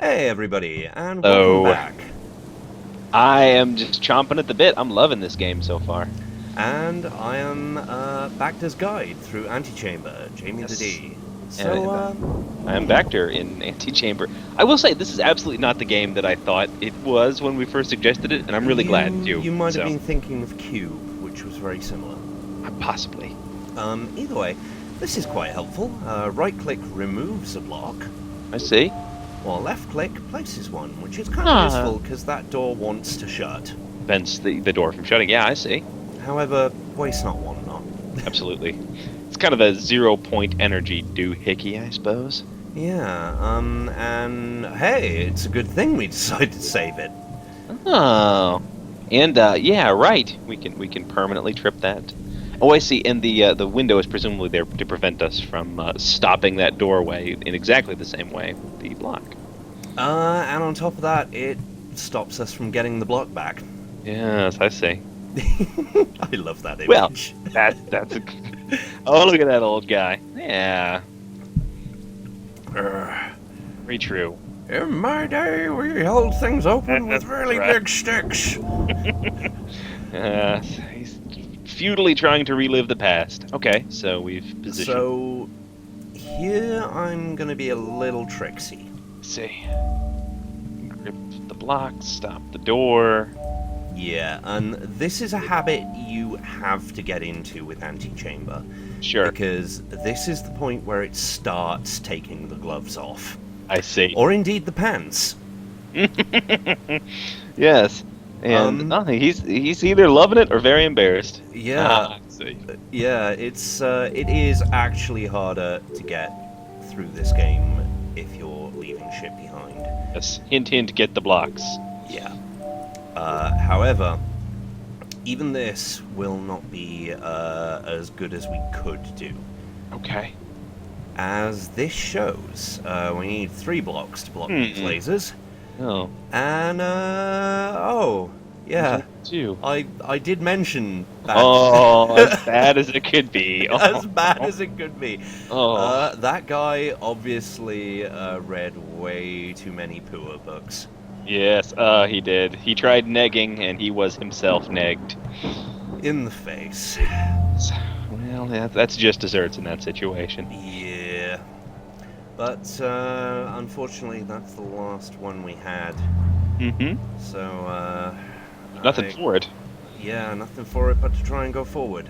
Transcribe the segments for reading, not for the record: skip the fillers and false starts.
Hey everybody, and welcome So back. I am just chomping at the bit. I'm loving this game so far. And I am Bacter's Guide through Antichamber, Jamie the Yes, D. So, and I am Bacter in Antichamber. I will say this is absolutely not the game that I thought it was when we first suggested it, and I'm really glad too. you might have So been thinking of Cube, which was very similar. possibly, Either way, this is quite helpful. Right-click removes a block, I see. while left-click places one, which is kind of Ah, useful because that door wants to shut. prevents the door from shutting. Yeah, I see. However, waste not, want not. Absolutely. It's kind of a 0 point energy doohickey, I suppose. Yeah, and hey, it's a good thing we decided to save it. Oh, and yeah, right. We can permanently trip that. Oh, I see. And the window is presumably there to prevent us from stopping that doorway in exactly the same way with the block. And on top of that, it stops us from getting the block back. Yes, I see. I love that Well, image. that's a. Oh, look at that old guy. Yeah, Urgh. very true. In my day, we held things open with That's really right. big sticks. He's futilely trying to relive the past. Okay, so we've positioned. So, here I'm gonna be a little tricksy. Let's see. Grip the block, stop the door. Yeah, and this is a habit you have to get into with Antichamber, Sure, because this is the point where it starts taking the gloves off. I see. Or indeed the pants. Yes, and Um, he's either loving it or very embarrassed. Yeah, I see. yeah, it is actually harder to get through this game if you're leaving shit behind. Yes, hint, hint. Get the blocks. Yeah. However, even this will not be as good as we could do. Okay. As this shows, we need 3 blocks to block these Hmm. lasers. Oh. And, oh, yeah, Two. I did mention that. Oh, as bad as it could be. As bad as it could be. Oh. That guy obviously read way too many Pua books. Yes. He did. He tried negging, and he was himself negged. In the face. Well, that's just desserts in that situation. Yeah. But unfortunately, that's the last one we had. Mm-hmm. So, Nothing for it. yeah, nothing for it but to try and go forward.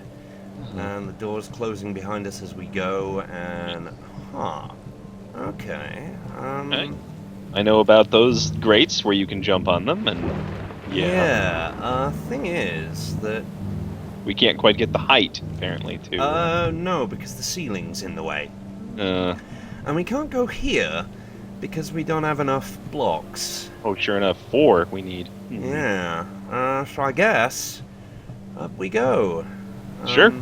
And the door's closing behind us as we go, and okay. Okay. I know about those grates where you can jump on them, and Yeah. Thing is that we can't quite get the height apparently to. no, because the ceiling's in the way, Uh, and we can't go here because we don't have enough blocks. oh, sure enough, 4 we need. Yeah. So I guess up we go. Sure.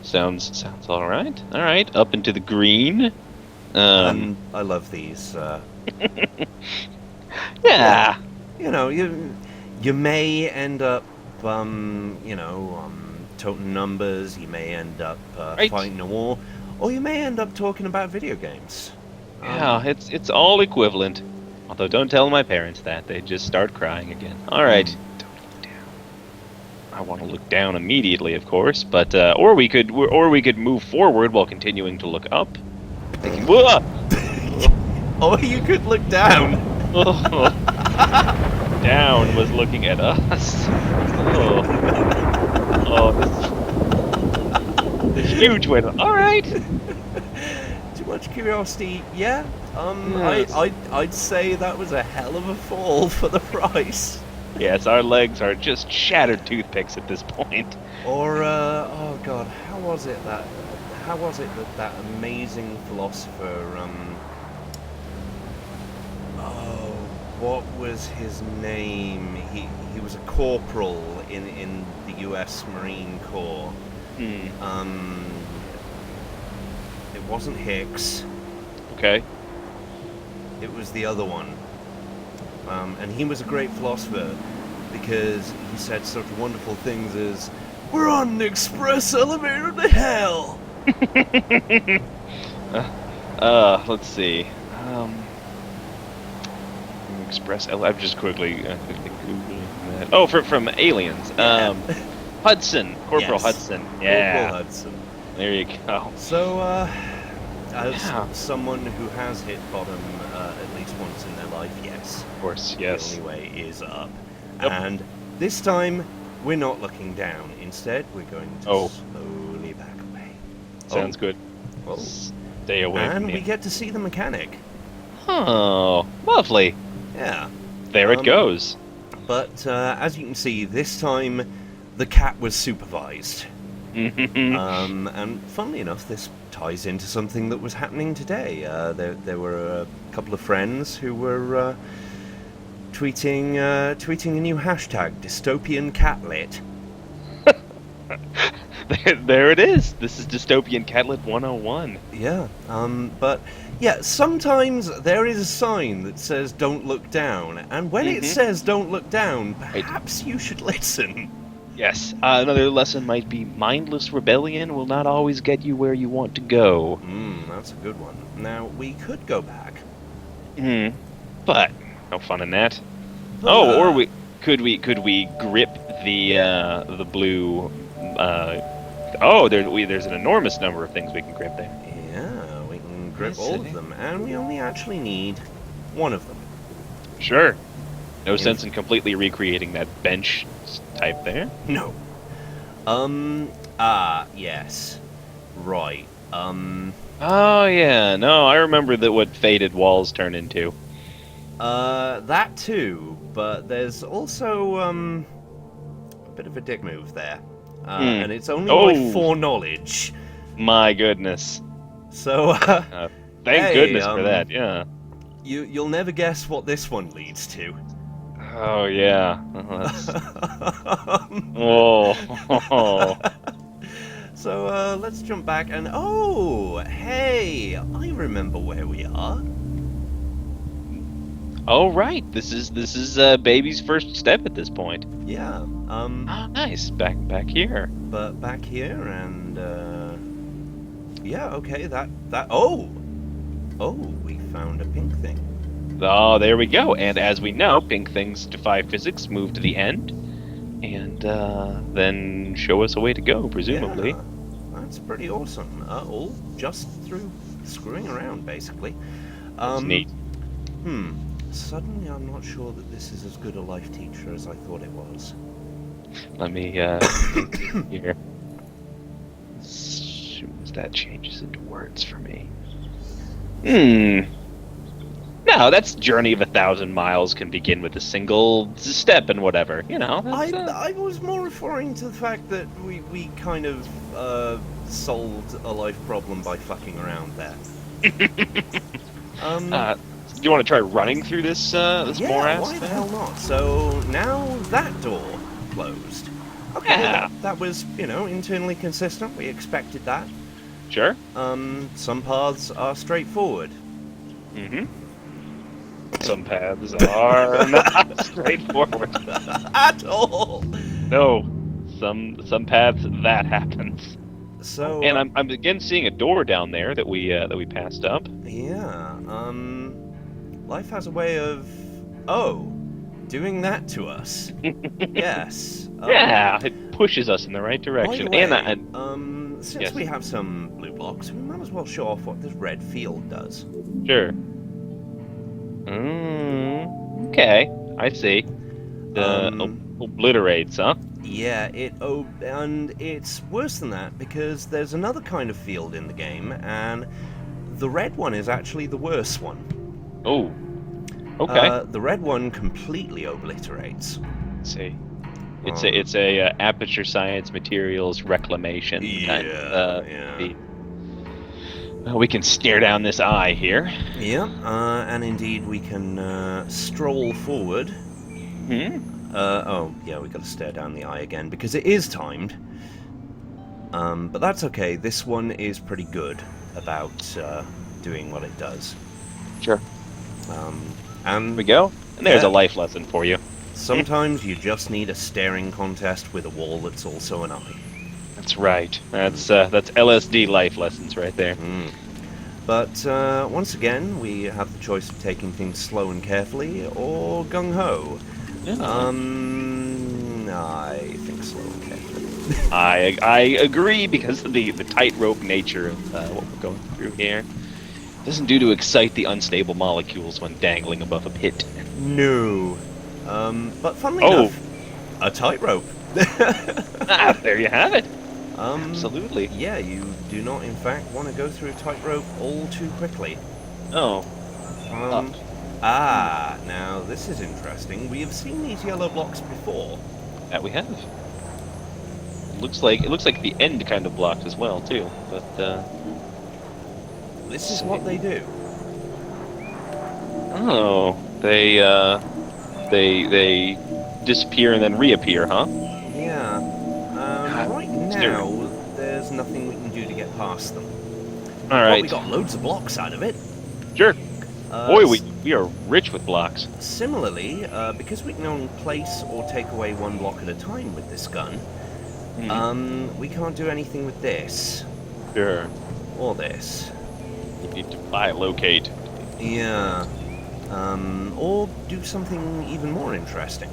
Sounds all right. All right, up into the green. And I love these. Yeah. You know, you may end up, toting numbers. You may end up Right. fighting a war, or you may end up talking about video games. Yeah, it's all equivalent. Although don't tell my parents that; they just start crying again. All right. Don't look down. I want to look down immediately, of course, but or we could move forward while continuing to look up. Thinking, whoa! Or you could look down. Down was looking at us. Oh, this huge one. All right. Too much curiosity, yeah. Yes. I'd say that was a hell of a fall for the price. Yes, our legs are just shattered toothpicks at this point. Or oh god, how was it that that amazing philosopher oh, what was his name? He was a corporal in the US Marine Corps. Hmm. It wasn't Hicks. Okay. It was the other one. And he was a great philosopher because he said such wonderful things as, "We're on an express elevator to hell." Let's see. Express. I'm just quickly googling that. Oh, from Aliens. Yeah. Hudson, Corporal Yes. Hudson. Yeah, Corporal Hudson. there you go. So, as Yeah. someone who has hit bottom at least once in their life, yes. Of course, The yes. only way is up. Yep. And this time, we're not looking down. Instead, we're going to slowly back away. Sounds good. Oh. Stay away from And me. we get to see the mechanic. Oh, lovely. Yeah. There it goes. But as you can see, this time the cat was supervised. And funnily enough, this ties into something that was happening today. There were a couple of friends who were tweeting a new hashtag, dystopian catlit. There it is. This is Dystopian Catlet 101. Yeah, but yeah, sometimes there is a sign that says don't look down, and when it says don't look down, perhaps you should listen. Yes. Another lesson might be mindless rebellion will not always get you where you want to go. That's a good one. Now, we could go back. But no fun in that. But, Or could we grip the blue? There's an enormous number of things we can grip there. Yeah, we can grip I all see. of them, and we only actually need one of them. Sure. No sense in completely recreating that bench type there. No. Yes. Right. Oh yeah, no, I remember what faded walls turn into. That too, but there's also, a bit of a dick move there. And it's only by foreknowledge. My goodness. So, Thank goodness for that, yeah. You'll never guess what this one leads to. Oh yeah. Oh. So, let's jump back and... Oh, hey! I remember where we are. Oh right, this is baby's first step at this point. Yeah, Oh nice, back here. But back here and, yeah, okay, oh, we found a pink thing. Oh, there we go. And as we know, pink things defy physics, move to the end, and then show us a way to go, presumably. Yeah, that's pretty awesome. All just through screwing around, basically. That's neat. Suddenly I'm not sure that this is as good a life teacher as I thought it was. Let me here. As soon as that changes into words for me. No, that's journey of 1,000 miles can begin with a single step and whatever. You know. I was more referring to the fact that we kind of solved a life problem by fucking around there. Do you want to try running through this morass? Why the hell not? So now that door closed. Okay, Yeah. that was, internally consistent. We expected that. Sure. Some paths are straightforward. Some paths are not straightforward. At all. No. Some paths that happens. So And I'm again seeing a door down there that we passed up. yeah, life has a way of doing that to us. Yes. Yeah, it pushes us in the right direction. By the way, And since yes. we have some blue blocks, we might as well show off what this red field does. Sure. Okay, I see. Obliterates, huh? Yeah, and it's worse than that because there's another kind of field in the game, and the red one is actually the worst one. Oh. Okay. The red one completely obliterates. Let's see. It's a aperture science materials reclamation kind of feat. Well, we can stare down this eye here. Yeah, and indeed we can stroll forward. Hmm. We got to stare down the eye again because it is timed. But that's okay. This one is pretty good about doing what it does. Sure. And Here we go. And there's Yeah. a life lesson for you. Sometimes you just need a staring contest with a wall that's also an eye. That's right. That's LSD life lessons right there. But once again, we have the choice of taking things slow and carefully, or gung-ho. Yeah. I think slow and carefully. I agree because of the tightrope nature of what we're going through here. Doesn't do to excite the unstable molecules when dangling above a pit. No. But funnily Oh. enough, a tightrope. There you have it. Absolutely. Yeah, you do not, in fact, want to go through a tightrope all too quickly. Oh. Now this is interesting. We have seen these yellow blocks before. That we have. It looks like the end kind of blocked as well too. But This is what they do. oh, they disappear and then reappear, huh? Yeah. Right now, there's nothing we can do to get past them. All right. But we got loads of blocks out of it. Sure. Boy, we are rich with blocks. Similarly, because we can only place or take away one block at a time with this gun, we can't do anything with this. Sure. Or this. You need to buy locate. Yeah. Or do something even more interesting.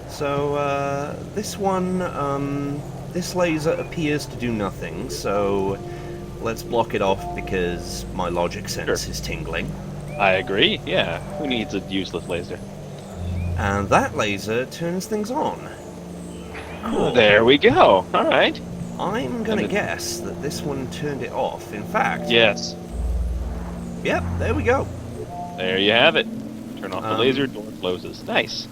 So, this one, this laser appears to do nothing, so let's block it off because my logic sense is tingling. I agree, yeah. Who needs a useless laser? And that laser turns things on. Cool. There we go. Alright. I'm gonna guess that this one turned it off. In fact... Yes. Yep, there we go. There you have it. Turn off the laser, door closes. Nice.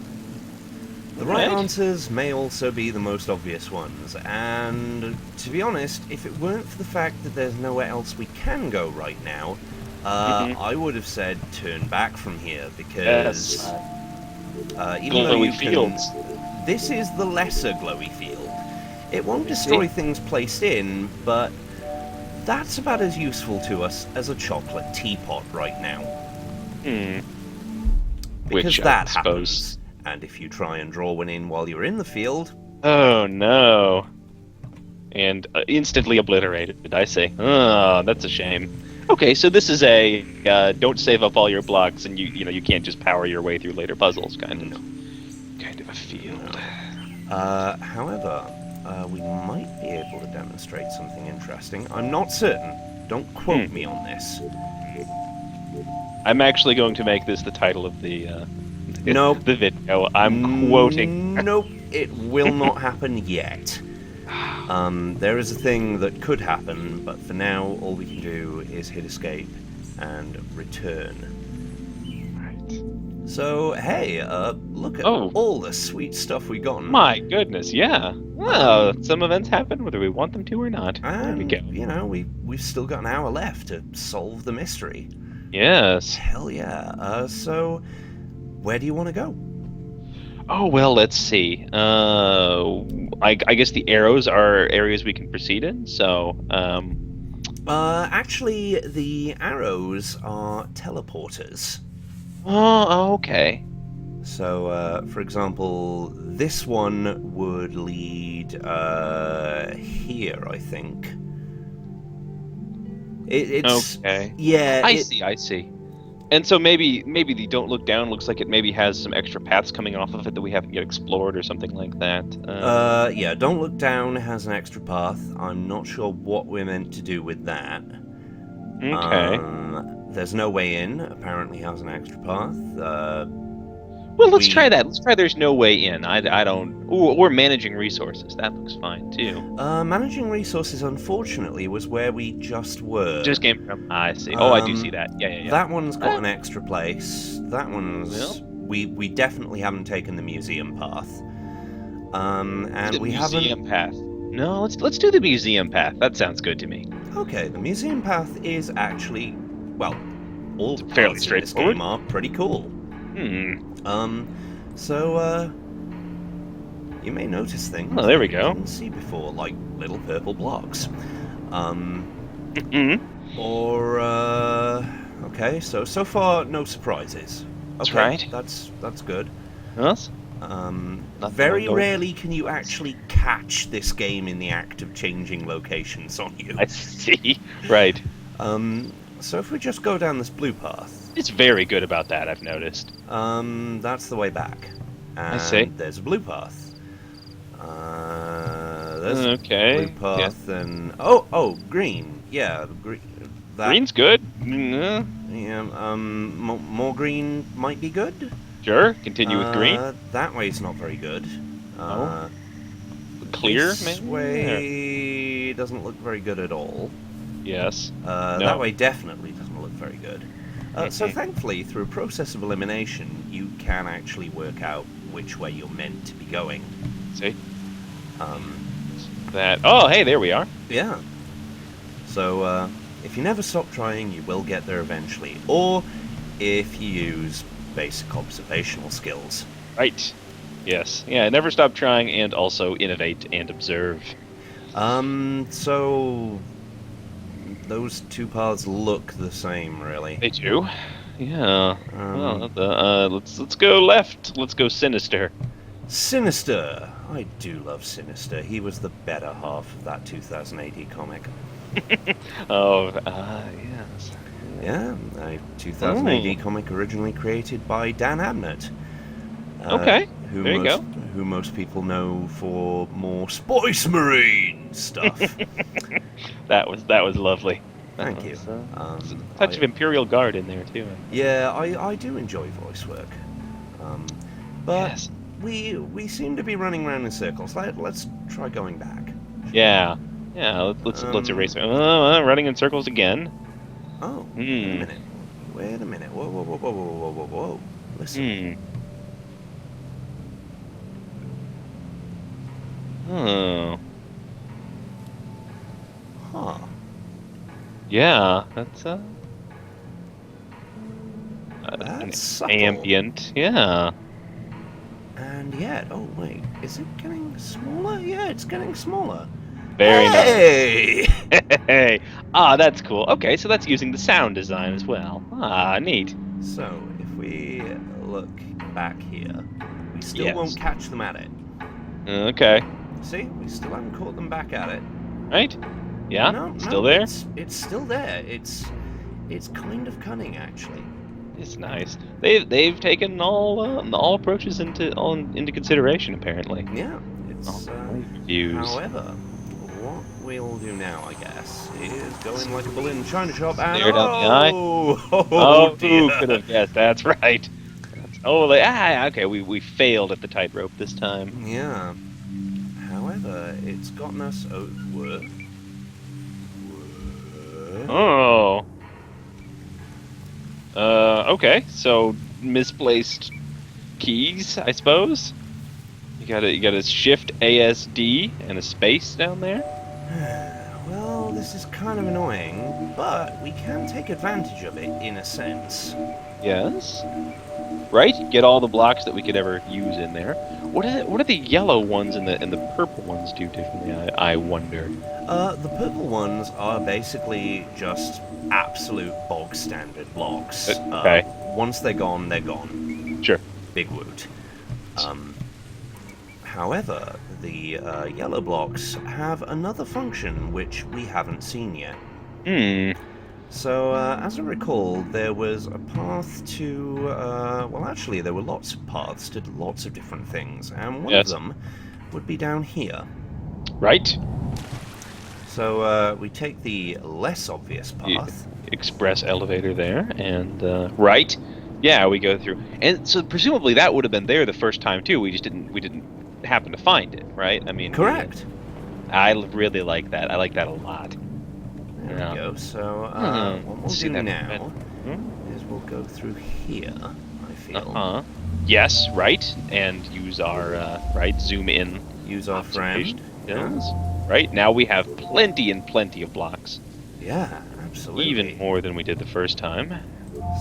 The right answers may also be the most obvious ones, and to be honest, if it weren't for the fact that there's nowhere else we can go right now, I would have said turn back from here, because even though you can, this is the lesser glowy field. It won't destroy things placed in, but that's about as useful to us as a chocolate teapot right now. Because that happens. And if you try and draw one in while you're in the field... Oh, no. And instantly obliterated, I say. Oh, that's a shame. Okay, so this is a don't save up all your blocks and you can't just power your way through later puzzles kind of a field. However, we might be able to demonstrate something interesting. I'm not certain. Don't quote me on this. I'm actually going to make this the title of the Nope. the video. I'm quoting. Nope, it will not happen yet. There is a thing that could happen, but for now, all we can do is hit escape and return. Right. So, hey, look at all the sweet stuff we got. My goodness, yeah. Well, some events happen whether we want them to or not. And, there we go. You know, we've still got an hour left to solve the mystery. Yes. Hell yeah. So... where do you want to go? Oh, well, let's see. I guess the arrows are areas we can proceed in, so... Actually, the arrows are teleporters. Oh, okay. So, for example, this one would lead, here, I think. It's... okay. Yeah, I see. And so maybe the Don't Look Down looks like it maybe has some extra paths coming off of it that we haven't yet explored or something like that. Yeah, Don't Look Down has an extra path. I'm not sure what we're meant to do with that. Okay. There's No Way In apparently has an extra path. Well, let's try that. Let's try There's No Way In. I don't... Or Managing Resources. That looks fine, too. Managing Resources, unfortunately, was where we just were. Just came from... I see. Oh, I do see that. Yeah. That one's got an extra place. That one's... We definitely haven't taken the museum path. And we haven't... Museum path. No, let's do the museum path. That sounds good to me. Okay, the museum path is actually... well, all fairly paths in this game are pretty cool. So, you may notice things oh, there we go. you didn't see before, like little purple blocks. Or, okay, so far, no surprises. That's Okay, right. That's good. Yes? Very rarely can you actually catch this game in the act of changing locations on you. I see. Right. So if we just go down this blue path, It's very good about that, I've noticed. that's the way back. I see. And there's a blue path. There's a blue Okay. Yeah. path, and oh, green. Yeah, green. That, Green's good. Mm, yeah. More green might be good. sure. Continue with green. That way's not very good. Oh. Clear, This maybe? way doesn't look very good at all. Yes. That No. way definitely doesn't look very good. So thankfully, through a process of elimination, you can actually work out which way you're meant to be going. See? Um, That. Oh, hey, there we are. yeah. So if you never stop trying, you will get there eventually. Or if you use basic observational skills. Right. Yes. Yeah, never stop trying and also innovate and observe. So those two paths look the same, really. They do. Yeah. Well, let's go left. Let's go sinister. Sinister. I do love Sinister. He was the better half of that 2000 AD comic. Oh, yes. Yeah, a 2000 AD comic originally created by Dan Abnett. Okay, there you go. Who most people know for more Space Marine stuff. That was lovely. Thank you. Touch of Imperial Guard in there too. Yeah, I do enjoy voice work. But Yes. we seem to be running around in circles. Let's try going back. Yeah. Yeah. Let's erase it. Running in circles again. Oh, wait a minute. Wait a minute. Whoa, whoa, whoa, whoa, whoa, whoa, whoa, whoa. Listen. Oh. Huh. Yeah. That's That's subtle. ambient. Yeah. And yet, oh wait, is it getting smaller? Yeah, it's getting smaller. Very Hey! nice. Hey. Ah, that's cool. Okay, so that's using the sound design as well. Ah, neat. So, if we look back here, we still Yes. won't catch them at it. Okay. See? We still haven't caught them back at it. Right? Yeah. No, Still there? It's still there. It's kind of cunning, actually. It's nice. They've taken all approaches into consideration apparently. Yeah, it's. Views. However, what we'll do now, I guess, is go in like a bull in the china shop and Stare down the eye. Oh, who dear. could have guessed? That's right. Okay. We failed at the tightrope this time. Yeah. However, it's gotten us. Oh, what? Oh. Okay. So misplaced keys, I suppose. You got a shift ASD and a space down there. Well, this is kind of annoying, but we can take advantage of it in a sense. Yes. Right? Get all the blocks that we could ever use in there. What do the yellow ones and the purple ones do differently? I wonder. The purple ones are basically just absolute bog standard blocks. Okay. Once they're gone, they're gone. Sure. Big woot. However, the yellow blocks have another function which we haven't seen yet. So, as I recall, there was a path to, well, actually, there were lots of paths to lots of different things, and one of them would be down here. Right. So, we take the less obvious path. Express elevator there, and, right. Yeah, we go through. And so, presumably, that would have been there the first time, too. We didn't happen to find it, right? I mean... Correct. I really like that. I like that a lot. There we go. So, what we'll do now is we'll go through here, I feel. Yes, right. And use our, zoom in. Use our friend. Yes. Right, now we have plenty and plenty of blocks. Yeah, absolutely. Even more than we did the first time.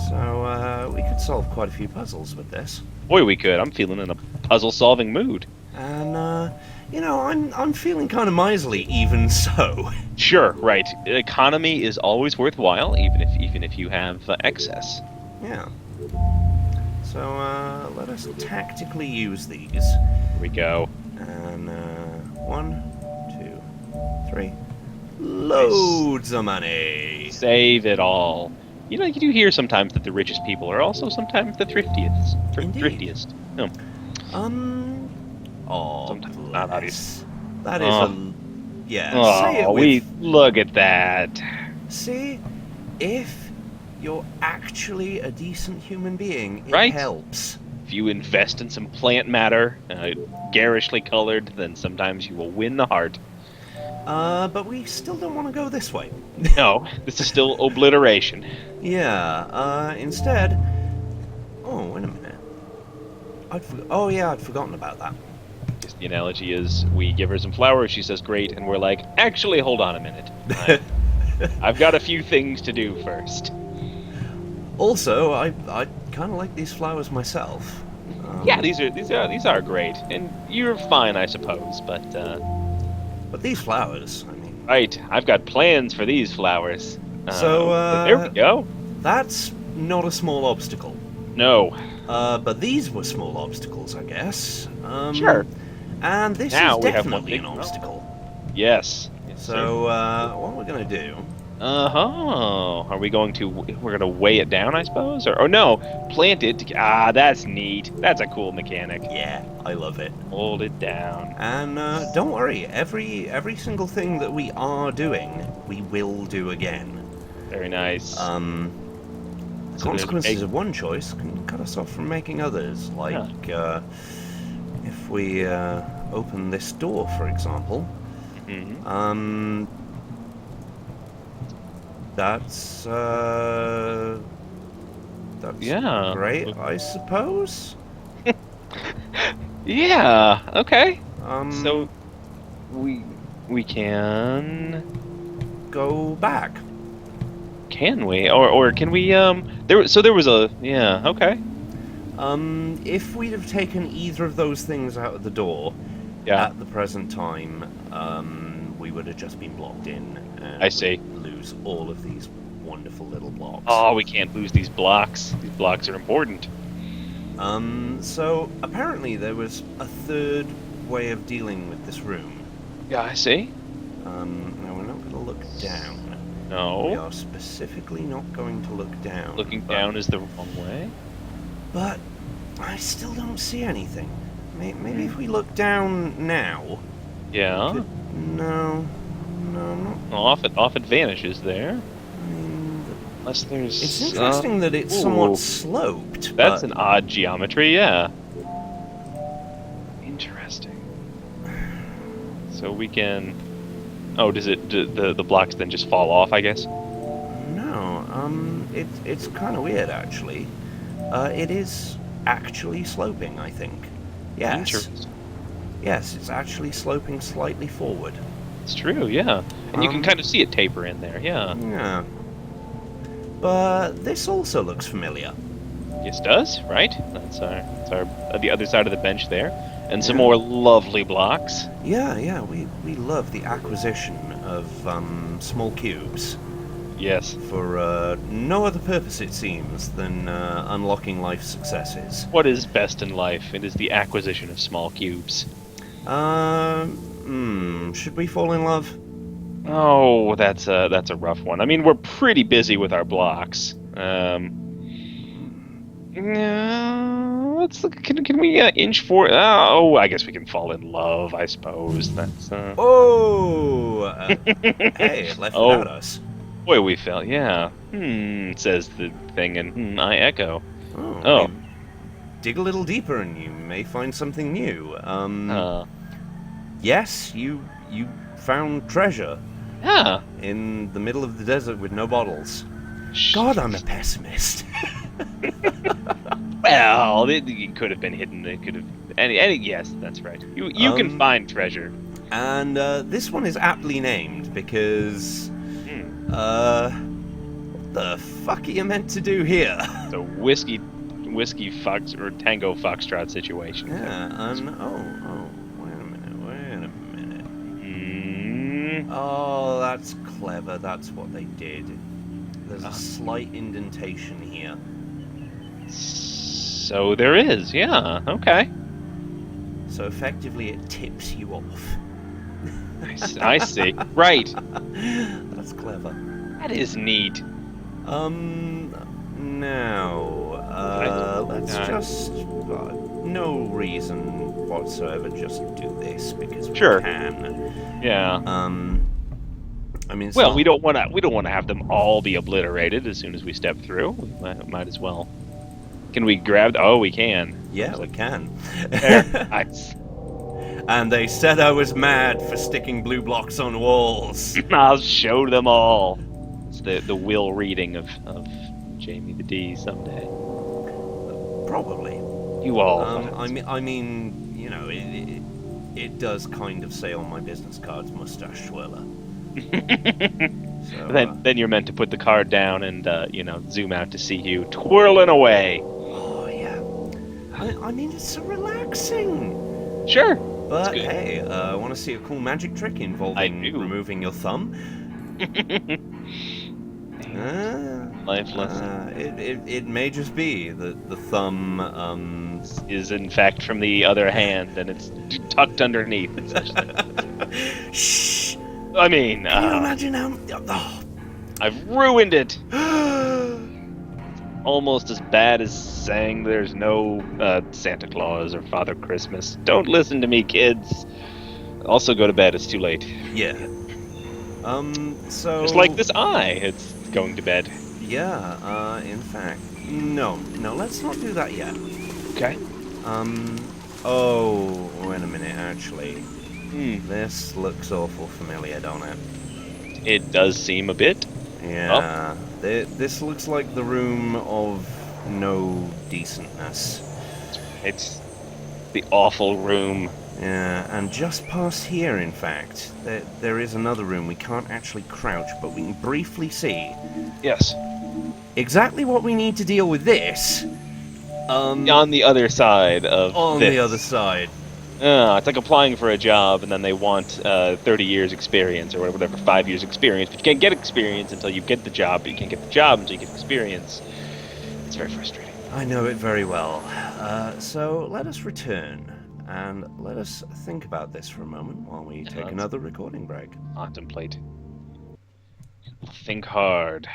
So, we could solve quite a few puzzles with this. Boy, we could. I'm feeling in a puzzle-solving mood. And, you know, I'm feeling kind of miserly, even so. Sure, right. Economy is always worthwhile, even if you have excess. Yeah. So, let us tactically use these. Here we go. And, 1, 2, 3. Loads of money. Save it all. You know, you do hear sometimes that the richest people are also sometimes the thriftiest. Indeed. Thriftiest. No, Oh, sometimes not bless. That is Oh. a... Yeah, say it Oh, with... we look at that. See, if you're actually a decent human being, it Right? helps. If you invest in some plant matter, garishly colored, then sometimes you will win the heart. But we still don't want to go this way. No, this is still obliteration. Yeah, instead... Oh, wait a minute. Oh, yeah, I'd forgotten about that. Just the analogy is we give her some flowers, she says great, and we're like, actually, hold on a minute. I've got a few things to do first. Also, I kind of like these flowers myself. Yeah, these are great, and you're fine, I suppose. But these flowers, I mean... right, I've got plans for these flowers. So, there we go. That's not a small obstacle. No, But these were small obstacles, I guess. Sure. And this Now is we have one definitely big an problem. obstacle. yes. So, what we're gonna do... Are we going to? We're gonna weigh it down, I suppose, or no, plant it. That's neat. That's a cool mechanic. Yeah, I love it. Hold it down. And don't worry, every single thing that we are doing, we will do again. Very nice. The So there's a consequences big- of one choice can cut us off from making others. Like, if we open this door, for example, Mhm. that's Yeah. great, I suppose. Yeah. Okay. Um, So we can. go back. Can we? Or can we? There was a. Yeah. Okay. If we'd have taken either of those things out of the door Yeah. at the present time, we would have just been blocked in. And I see. we'd lose all of these wonderful little blocks. Oh, we can't lose these blocks. These blocks are important. So apparently there was a third way of dealing with this room. Yeah, I see. Now we're not going to look down. We No. are specifically not going to look down. Looking but- down is the wrong way. But I still don't see anything. Maybe if we look down now. Yeah. No, I'm not. Off it vanishes there. I mean, Unless there's. it's interesting that it's ooh. somewhat sloped. That's but an odd geometry, yeah. Interesting. So we can. Oh, does it? Do the blocks then just fall off? I guess. no. It's kind of weird actually. It is actually sloping, I think. Yes. Interesting. Yes, it's actually sloping slightly forward. It's true, yeah. And you can Um, kind of see it taper in there, yeah. Yeah. But this also looks familiar. Yes, it does, right? That's our the other side of the bench there, and some Yeah. more lovely blocks. Yeah, we love the acquisition of small cubes Yes. for no other purpose, it seems, than unlocking life successes. What is best in life? It is the acquisition of small cubes. Should we fall in love? Oh, that's a rough one. I mean, we're pretty busy with our blocks. Let's look. Can we inch for? Oh, I guess we can fall in love. I suppose that's. Oh! Hey, it left Oh. without us. Boy, we fell. Yeah. Says the thing, and I echo. Oh. Oh. Dig a little deeper and you may find something new. Uh, Yes, you found treasure yeah. in the middle of the desert with no bottles. Shh. God, I'm a pessimist. Well, it could have been hidden. It could have. Any. Yes, that's right. You can find treasure. And this one is aptly named because, what the fuck are you meant to do here? The whiskey fox or tango foxtrot situation. Yeah, oh, wait a minute. Oh, that's clever. That's what they did. There's a slight indentation here. So there is. Yeah. Okay. So effectively it tips you off. I see. Right. That's clever. That is neat. Now, let's Uh, just, no reason whatsoever, just do this because we Sure. can. Yeah. I mean, it's Well, not, we don't want to have them all be obliterated as soon as we step through. We might as well. Can we grab? Oh, we can. yeah, we can. There. Nice. And they said I was mad for sticking blue blocks on walls. I'll show them all. It's the will reading of Jamie the D someday. Probably. You all. I mean, you know, it does kind of say on my business cards, mustache twirler. So, then you're meant to put the card down and zoom out to see you twirling away. oh yeah. I mean, it's so relaxing. Sure. But hey, I want to see a cool magic trick involving I do. removing your thumb. Life lesson. It may just be that the thumb Is in fact from the other hand, and it's tucked underneath. Shh. I mean, Can you imagine how? Oh. I've ruined it. Almost as bad as saying there's no Santa Claus or Father Christmas. Don't listen to me, kids. Also, go to bed. It's too late. Yeah. So. Just like this eye, it's going to bed. Yeah. In fact, no. Let's not do that yet. Okay. Oh, wait a minute. Actually, this looks awful familiar, don't it? It does seem a bit. Yeah. This looks like the room of no decentness. It's the awful room. Yeah, and just past here, in fact, there is another room. We can't actually crouch, but we can briefly see Yes. exactly what we need to deal with this. On the other side of On this. the other side. It's like applying for a job and then they want 30 years experience or whatever, 5 years experience, but you can't get experience until you get the job, but you can't get the job until you get experience. It's very frustrating. I know it very well. So let us return and let us think about this for a moment while we take another recording break. Contemplate. Think hard.